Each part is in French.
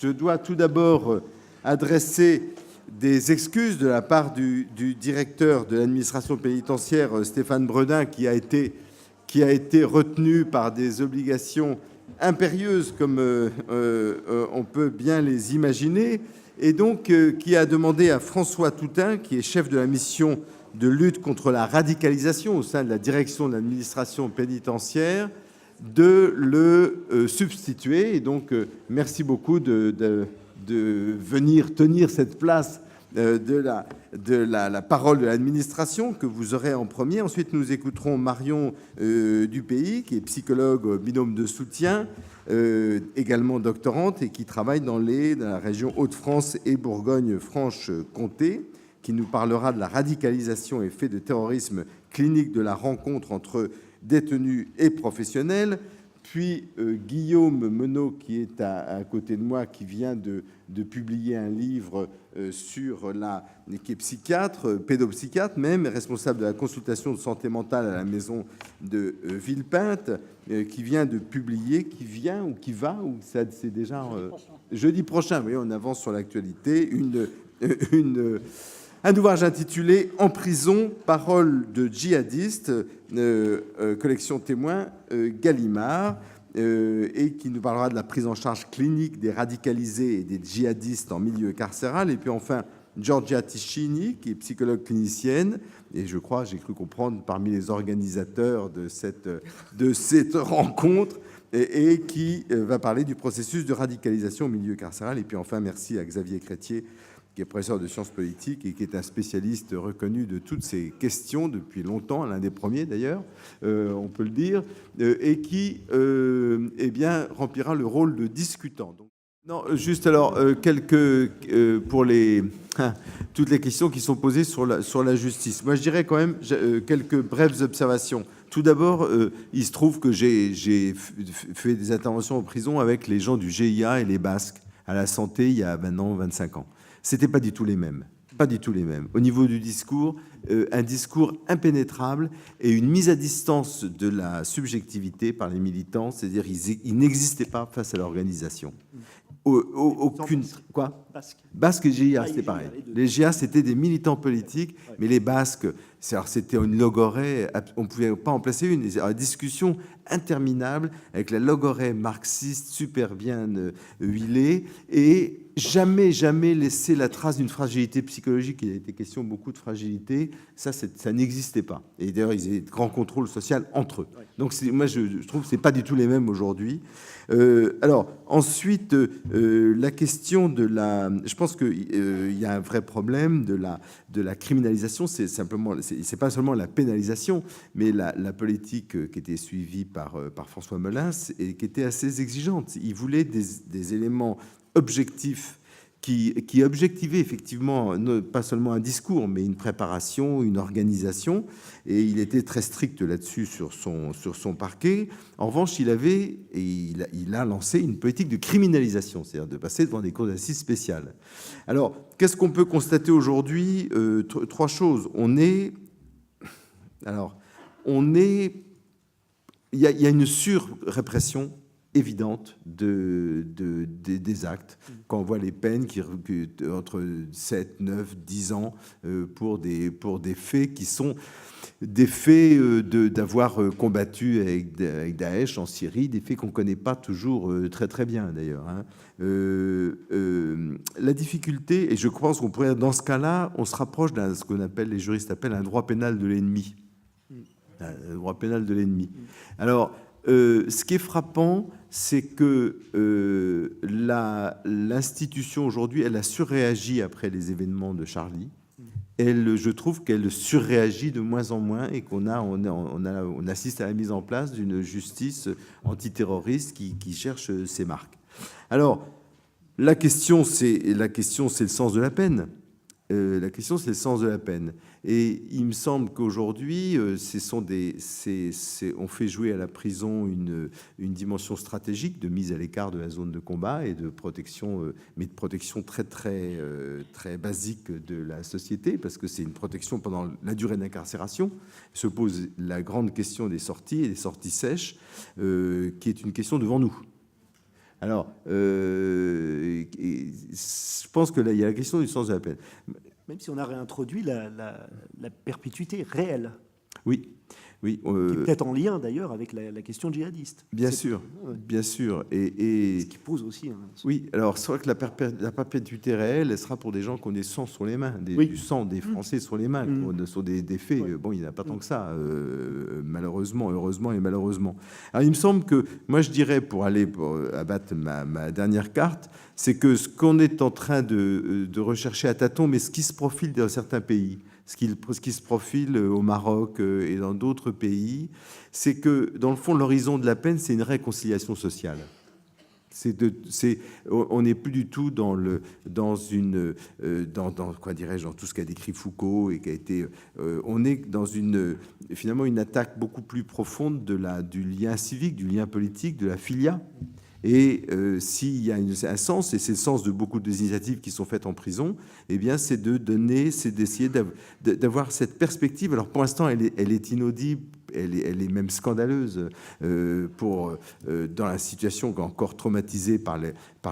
Je dois tout d'abord adresser des excuses de la part du directeur de l'administration pénitentiaire, Stéphane Bredin, qui a été retenu par des obligations impérieuses, comme on peut bien les imaginer, et donc qui a demandé à François Toutain, qui est chef de la mission de lutte contre la radicalisation au sein de la direction de l'administration pénitentiaire, de le substituer. Et donc, merci beaucoup de venir tenir cette place de la parole de l'administration que vous aurez en premier. Ensuite, nous écouterons Marion Dupeys, qui est psychologue binôme de soutien, également doctorante et qui travaille dans la région Hauts-de-France et Bourgogne-Franche-Comté, qui nous parlera de la radicalisation et faits de terrorisme clinique de la rencontre entre détenus et professionnels. Puis Guillaume Menot, qui est à côté de moi, qui vient de publier un livre qui est psychiatre, pédopsychiatre même, responsable de la consultation de santé mentale à la maison de Villepinte, qui vient de publier, qui va, ou c'est déjà jeudi prochain, oui, on avance sur l'actualité, un ouvrage intitulé « En prison, paroles de djihadistes », collection témoins Gallimard, et qui nous parlera de la prise en charge clinique des radicalisés et des djihadistes en milieu carcéral. Et puis enfin, Giorgia Ticini, qui est psychologue clinicienne, et je crois, j'ai cru comprendre, parmi les organisateurs de cette rencontre, et qui va parler du processus de radicalisation au milieu carcéral. Et puis enfin, merci à Xavier Crétier, qui est professeur de sciences politiques et qui est un spécialiste reconnu de toutes ces questions depuis longtemps, l'un des premiers d'ailleurs, on peut le dire, et qui eh bien, remplira le rôle de discutant. Donc, non, juste alors, pour toutes les questions qui sont posées sur la justice. Moi, je dirais quand même quelques brèves observations. Tout d'abord, il se trouve que j'ai fait des interventions en prison avec les gens du GIA et les Basques à la santé il y a maintenant 25 ans. C'était pas du tout les mêmes. Pas du tout les mêmes. Au niveau du discours, un discours impénétrable et une mise à distance de la subjectivité par les militants, c'est-à-dire ils n'existaient pas face à l'organisation. Aucune... Quoi ? Basque et GIA, c'était pareil. Les GIA, c'était des militants politiques, mais les Basques, c'était une logorrhée, on ne pouvait pas en placer une. Une discussion interminable avec la logorrhée marxiste super bien huilée et jamais laisser la trace d'une fragilité psychologique. Il a été question beaucoup de fragilité. Ça n'existait pas. Et d'ailleurs, ils avaient de grands contrôles sociaux entre eux. Donc, moi, je trouve que ce n'est pas du tout les mêmes aujourd'hui. Alors, ensuite, la question de la... Je pense qu'il y a un vrai problème de la criminalisation. C'est pas seulement la pénalisation, mais la politique qui était suivie par François Molins et qui était assez exigeante. Il voulait des éléments objectifs qui objectivait effectivement pas seulement un discours, mais une préparation, une organisation, et il était très strict là-dessus sur son parquet. En revanche, il a lancé une politique de criminalisation, c'est-à-dire de passer devant des cours d'assises spéciales. Alors, qu'est-ce qu'on peut constater aujourd'hui ? Trois choses. Il y a une surrépression évidente des actes. Quand on voit les peines qui entre 7, 9, 10 ans pour des faits qui sont des faits d'avoir combattu avec Daesh en Syrie, des faits qu'on ne connaît pas toujours très très bien d'ailleurs. La difficulté, et je pense qu'on pourrait, dans ce cas-là, on se rapproche de ce qu'on appelle, les juristes appellent un droit pénal de l'ennemi. Un droit pénal de l'ennemi. Alors, ce qui est frappant, c'est que l'institution aujourd'hui, elle a surréagi après les événements de Charlie. Je trouve qu'elle surréagit de moins en moins et qu'on assiste à la mise en place d'une justice antiterroriste qui cherche ses marques. Alors, la question, c'est le sens de la peine. La question, c'est le sens de la peine. Et il me semble qu'aujourd'hui, on fait jouer à la prison une dimension stratégique de mise à l'écart de la zone de combat et de protection, mais de protection très, très, très basique de la société, parce que c'est une protection pendant la durée d'incarcération. Se pose la grande question des sorties et des sorties sèches, qui est une question devant nous. Alors, je pense que là, il y a la question du sens de la peine. Même si on a réintroduit la perpétuité réelle, Oui, oui. qui est peut-être en lien d'ailleurs avec la question djihadiste. Bien sûr, ouais. bien sûr. Ce qui pose aussi... Oui, alors c'est vrai que la perpétuité réelle, elle sera pour des gens qui ont des sangs sur les mains, oui. du sang des Français sur les mains, sur des faits. Ouais. Bon, il n'y en a pas tant que ça, malheureusement, heureusement et malheureusement. Alors il me semble que, moi je dirais, pour abattre ma dernière carte, c'est que ce qu'on est en train de rechercher à tâtons, mais ce qui se profile dans certains pays, ce qui se profile au Maroc et dans d'autres pays, c'est que, dans le fond, l'horizon de la peine, c'est une réconciliation sociale. On n'est plus du tout dans quoi dirais-je, dans tout ce qu'a décrit Foucault et qui a été. On est dans finalement une attaque beaucoup plus profonde du lien civique, du lien politique, de la filia. Et s'il y a un sens, et c'est le sens de beaucoup des initiatives qui sont faites en prison, eh bien, c'est d'essayer d'avoir cette perspective. Alors, pour l'instant, elle est inaudible, elle est même scandaleuse dans la situation encore traumatisée par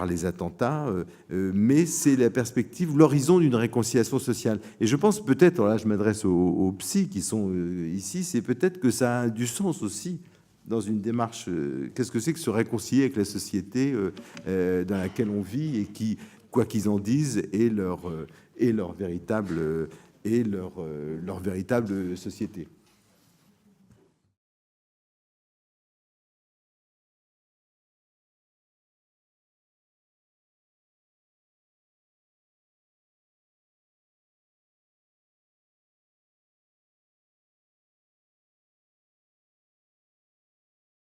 les attentats, mais c'est la perspective, l'horizon d'une réconciliation sociale. Et je pense peut-être, là, je m'adresse aux psys qui sont ici, c'est peut-être que ça a du sens aussi dans une démarche, qu'est-ce que c'est que se réconcilier avec la société dans laquelle on vit et qui, quoi qu'ils en disent, est leur véritable société.